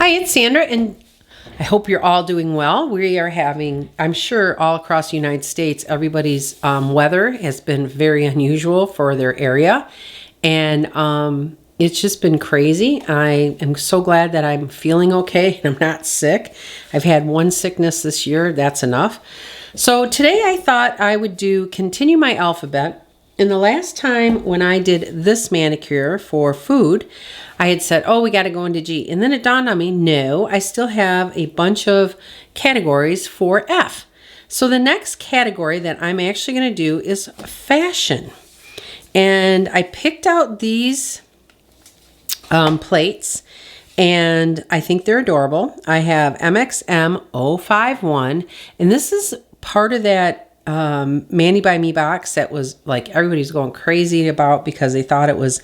Hi, it's Sandra, and I hope you're all doing well. We are having, I'm sure all across the United States, everybody's weather has been very unusual for their area, and it's just been crazy. I am so glad that I'm feeling okay and I'm not sick. I've had one sickness this year, that's enough. So today I thought I would continue my alphabet. And the last time when I did this manicure for food, I had said, oh, we got to go into G. And then it dawned on me, no, I still have a bunch of categories for F. So the next category that I'm actually going to do is fashion. And I picked out these plates, and I think they're adorable. I have MXM051, and this is part of that Manny by Me box that was like everybody's going crazy about because they thought it was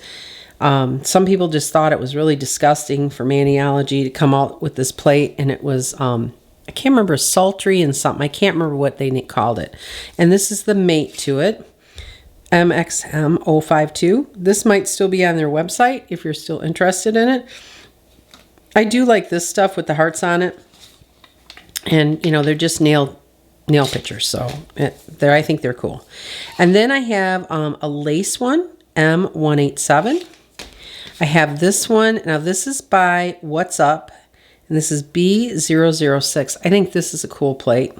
some people just thought it was really disgusting for Maniology to come out with this plate, and it was I can't remember, Sultry and something. I can't remember what they called it. And this is the mate to it, MXM052. This might still be on their website if you're still interested in it. I do like this stuff with the hearts on it, and you know, they're just nail pictures, so I think they're cool. And then I have a lace one, M187. I have this one. Now this is by What's Up, and this is B006. I think this is a cool plate.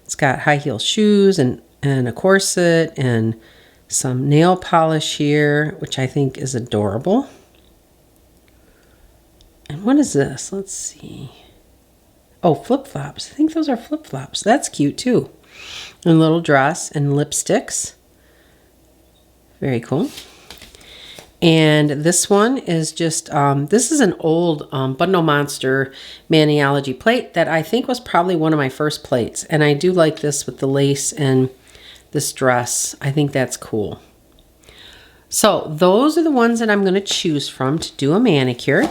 It's got high heel shoes and a corset and some nail polish here, which I think is adorable. And what is this? Let's see. Oh, flip-flops. I think those are flip-flops. That's cute too. And a little dress and lipsticks. Very cool. And this one is just, this is an old Bundle Monster Maniology plate that I think was probably one of my first plates. And I do like this with the lace and this dress. I think that's cool. So those are the ones that I'm going to choose from to do a manicure.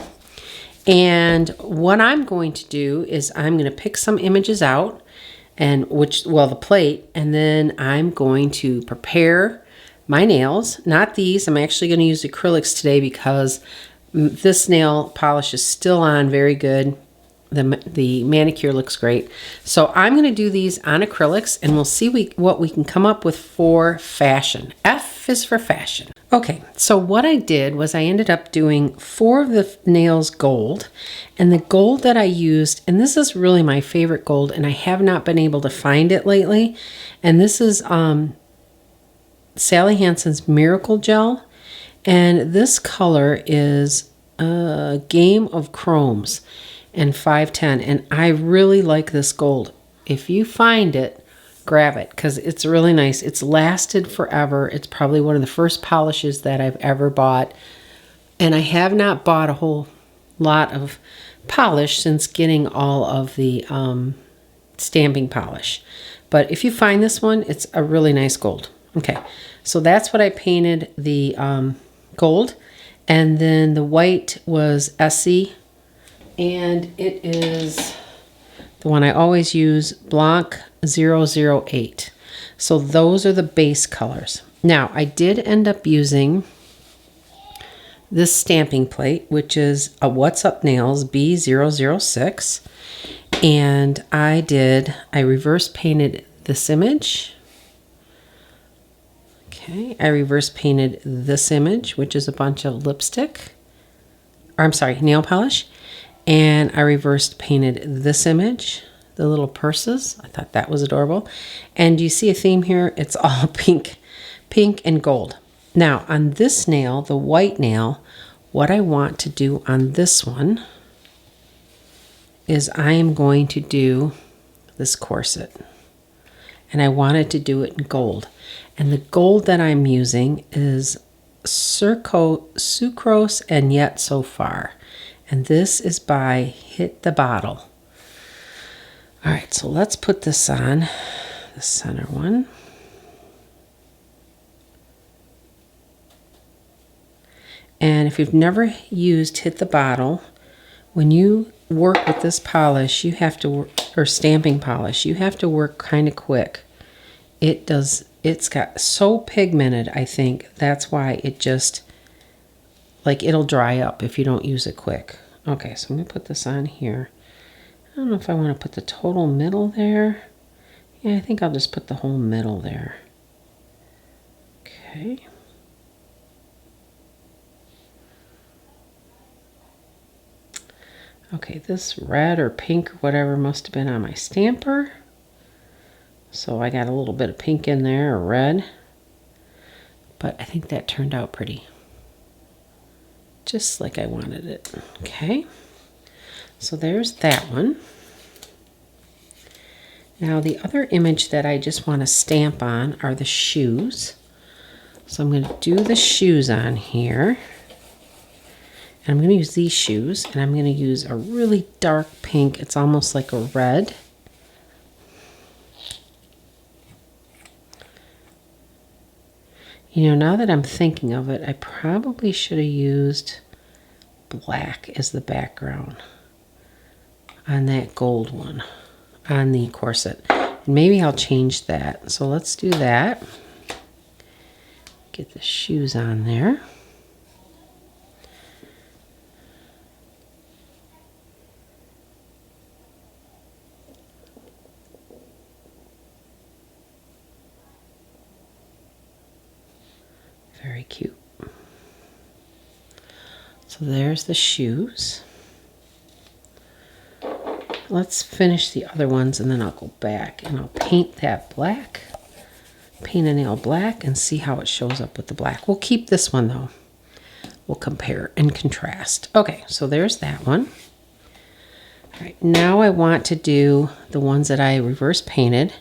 And what I'm going to do is I'm going to pick some images out, and the plate, and then I'm going to prepare my nails. Not these. I'm actually going to use acrylics today because this nail polish is still on very good. The manicure looks great. So I'm going to do these on acrylics, and we'll see what we can come up with for fashion. F is for fashion. Okay, so what I did was I ended up doing 4 of the nails gold, and the gold that I used, and this is really my favorite gold, and I have not been able to find it lately, and this is Sally Hansen's Miracle Gel, and this color is a Game of Chromes and 510, and I really like this gold. If you find it, grab it because it's really nice. It's lasted forever. It's probably one of the first polishes that I've ever bought, and I have not bought a whole lot of polish since getting all of the stamping polish. But if you find this one, it's a really nice gold. Okay, so that's what I painted the gold, and then the white was Essie, and it is the one I always use, Blanc 008. So those are the base colors. Now, I did end up using this stamping plate, which is a What's Up Nails B006. And I reverse painted this image. Okay, I reverse painted this image, which is a bunch of lipstick. Or I'm sorry, nail polish. And I reversed painted this image, the little purses. I thought that was adorable. And you see a theme here? It's all pink and gold. Now on this nail, the white nail, what I want to do on this one is I am going to do this corset. And I wanted to do it in gold. And the gold that I'm using is Sucrose and Yet So Far. And this is by Hit the Bottle. All right, so let's put this on, the center one. And if you've never used Hit the Bottle, when you work with this polish, you have to work, or stamping polish, you have to work kind of quick. It's got so pigmented, I think that's why it just, like, it'll dry up if you don't use it quick. Okay, so I'm going to put this on here. I don't know if I want to put the total middle there. Yeah, I think I'll just put the whole middle there. Okay. Okay, this red or pink or whatever must have been on my stamper. So I got a little bit of pink in there, or red. But I think that turned out pretty. Just like I wanted it. Okay. So there's that one. Now the other image that I just want to stamp on are the shoes. So I'm going to do the shoes on here. And I'm going to use these shoes, and I'm going to use a really dark pink. It's almost like a red. You know, now that I'm thinking of it, I probably should have used black as the background on that gold one, on the corset. And maybe I'll change that. So let's do that. Get the shoes on there. Very cute. So there's the shoes. Let's finish the other ones and then I'll go back and I'll paint that black. Paint a nail black and see how it shows up with the black. We'll keep this one though. We'll compare and contrast. Okay, so there's that one. All right, now I want to do the ones that I reverse painted.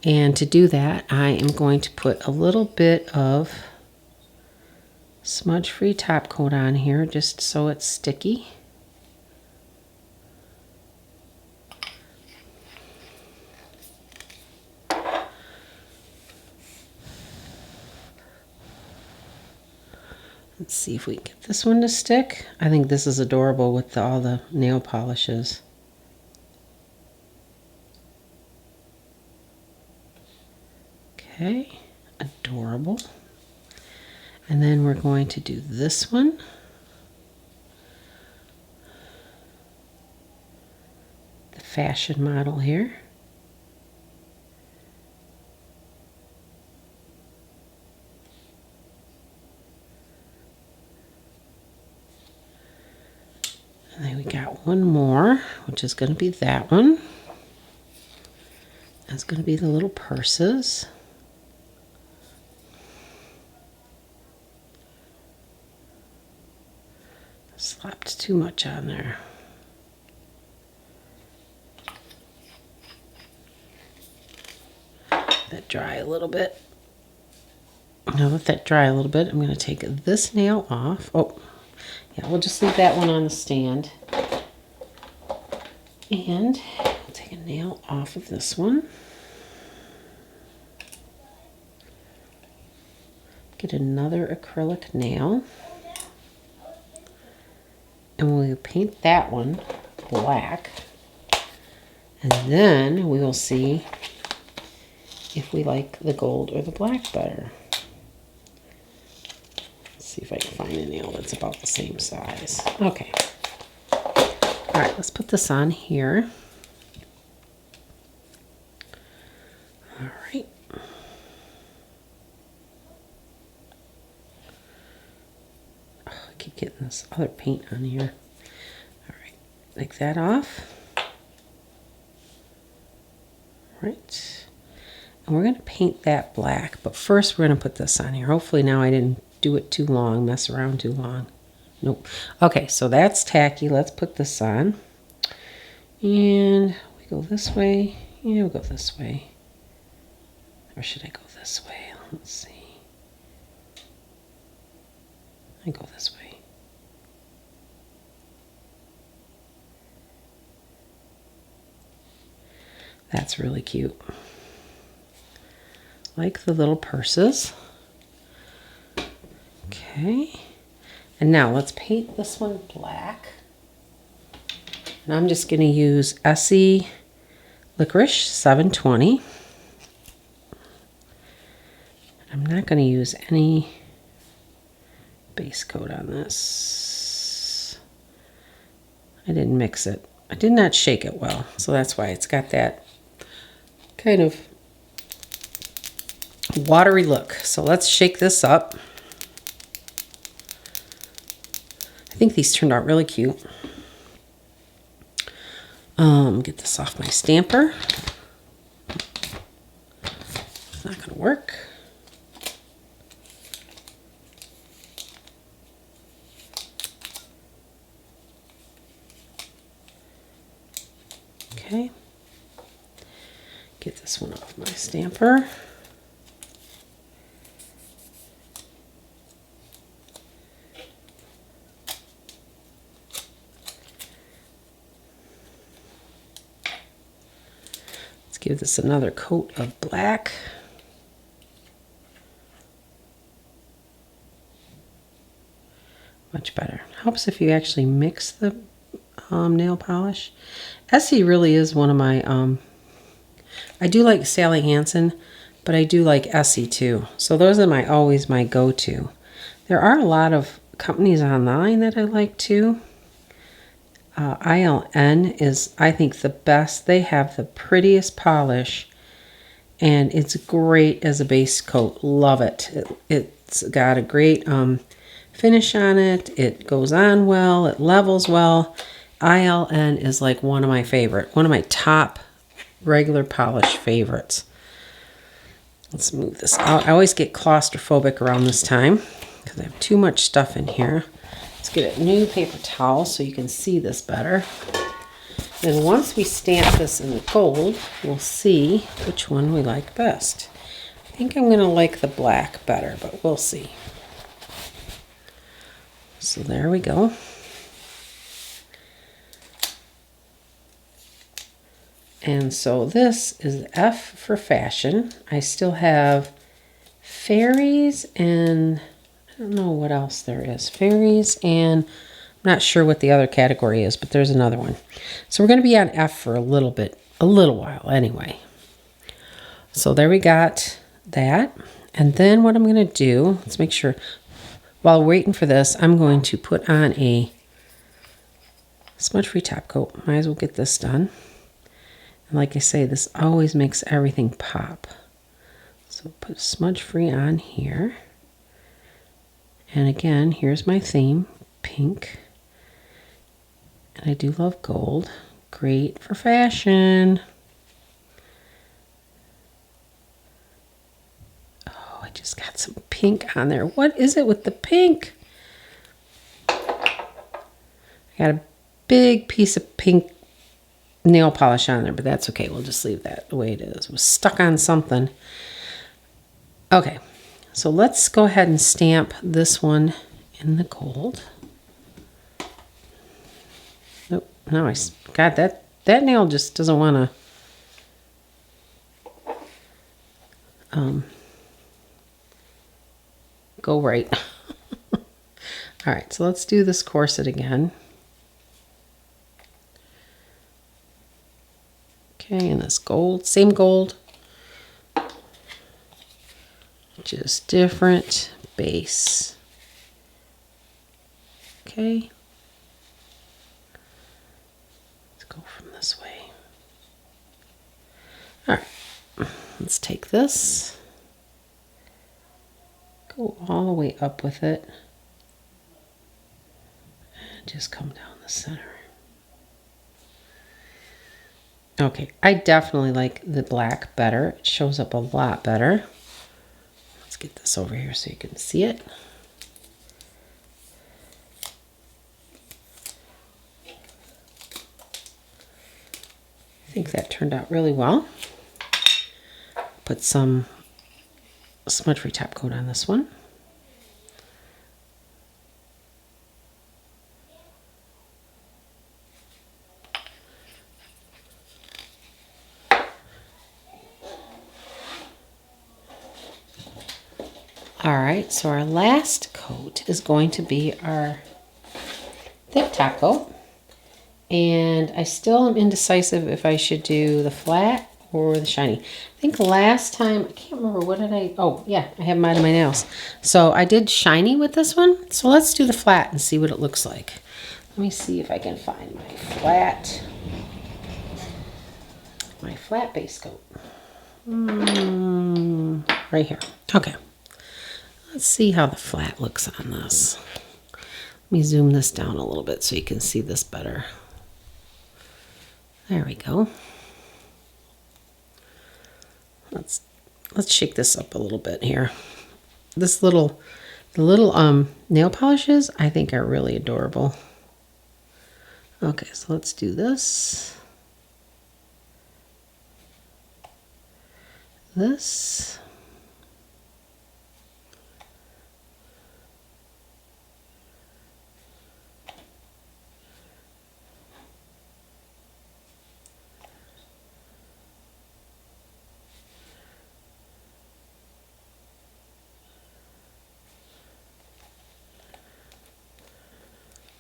And to do that, I am going to put a little bit of smudge-free top coat on here just so it's sticky. Let's see if we can get this one to stick. I think this is adorable with all the nail polishes. Okay, adorable. And then we're going to do this one. The fashion model here. And then we got one more, which is going to be that one. That's going to be the little purses. Slapped too much on there. Let that dry a little bit. Now let that dry a little bit. I'm going to take this nail off. Oh, yeah, we'll just leave that one on the stand. And we'll take a nail off of this one. Get another acrylic nail. And we'll paint that one black. And then we will see if we like the gold or the black better. Let's see if I can find a nail that's about the same size. Okay. All right, let's put this on here. All right. Oh, I keep getting this other paint on here. All right, take that off. All right. And we're going to paint that black, but first we're going to put this on here. Hopefully now I didn't do it too long, mess around too long. Nope. Okay, so that's tacky. Let's put this on. And we go this way. Yeah, we'll go this way. Or should I go this way? Let's see. I go this way. That's really cute. Like the little purses. Okay. And now let's paint this one black. And I'm just going to use A-Z Licorice 720. I'm not going to use any base coat on this. I didn't mix it. I did not shake it well, so that's why it's got that kind of watery look. So let's shake this up. I think these turned out really cute. Get this off my stamper. It's not gonna work. Okay. Get this one off my stamper. Give this another coat of black. Much better. Helps if you actually mix the nail polish. Essie really is one of my, I do like Sally Hansen, but I do like Essie too. So those are always my go-to. There are a lot of companies online that I like too. ILN is, I think, the best. They have the prettiest polish, and it's great as a base coat. Love it. It's got a great finish on it. It goes on well. It levels well. ILN is like one of my favorite, one of my top regular polish favorites. Let's move this out. I always get claustrophobic around this time because I have too much stuff in here. Let's get a new paper towel so you can see this better. Then once we stamp this in gold, we'll see which one we like best. I think I'm going to like the black better, but we'll see. So there we go. And so this is F for fashion. I still have fairies and I don't know what else there is. Fairies and I'm not sure what the other category is, but there's another one. So we're going to be on F for a little while anyway. So there we got that. And then what I'm going to do, let's make sure, while waiting for this, I'm going to put on a smudge-free top coat. Might as well get this done. And like I say, this always makes everything pop. So put smudge-free on here. And again, here's my theme, pink. And I do love gold. Great for fashion. Oh, I just got some pink on there. What is it with the pink? I got a big piece of pink nail polish on there, but that's okay. We'll just leave that the way it is. It was stuck on something. Okay. So let's go ahead and stamp this one in the gold. Nope, no, God, that nail just doesn't want to go right. All right, so let's do this corset again. Okay, and this gold, same gold. Just different base. Okay. Let's go from this way. All right. Let's take this. Go all the way up with it. And just come down the center. Okay, I definitely like the black better. It shows up a lot better. Let's get this over here so you can see it. I think that turned out really well. Put some smudge-free top coat on this one. All right, so our last coat is going to be our thick top coat. And I still am indecisive if I should do the flat or the shiny. I think last time, I can't remember, what did I, oh yeah, I have mine on my nails. So I did shiny with this one. So let's do the flat and see what it looks like. Let me see if I can find my flat base coat. Right here. Okay. Let's see how the flat looks on this. Let me zoom this down a little bit so you can see this better. There we go. Let's shake this up a little bit here. The little nail polishes I think are really adorable. Okay, so let's do this. This.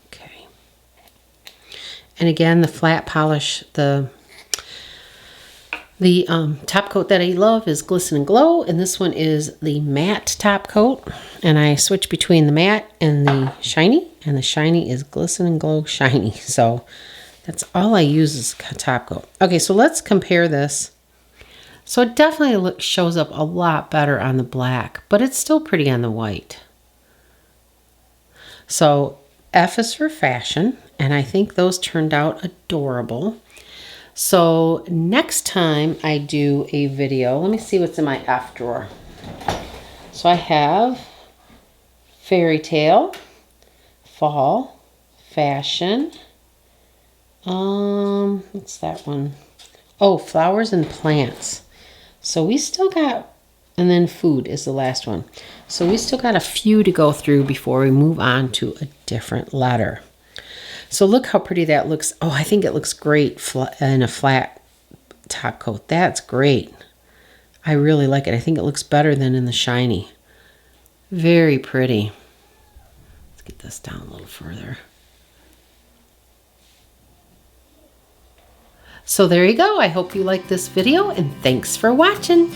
Okay. And again, the flat polish, the top coat that I love is Glisten and Glow, and this one is the matte top coat. And I switch between the matte and the shiny, and the shiny is Glisten and Glow Shiny. So that's all I use is top coat. Okay, so let's compare this. So it definitely shows up a lot better on the black, but it's still pretty on the white. So F is for fashion, and I think those turned out adorable. So next time I do a video, let me see what's in my F drawer. So I have fairy tale, fall, fashion. What's that one? Oh, flowers and plants. So we still got, and then food is the last one. So we still got a few to go through before we move on to a different letter. So look how pretty that looks. Oh, I think it looks great in a flat top coat. That's great. I really like it. I think it looks better than in the shiny. Very pretty. Let's get this down a little further. So there you go. I hope you liked this video, and thanks for watching.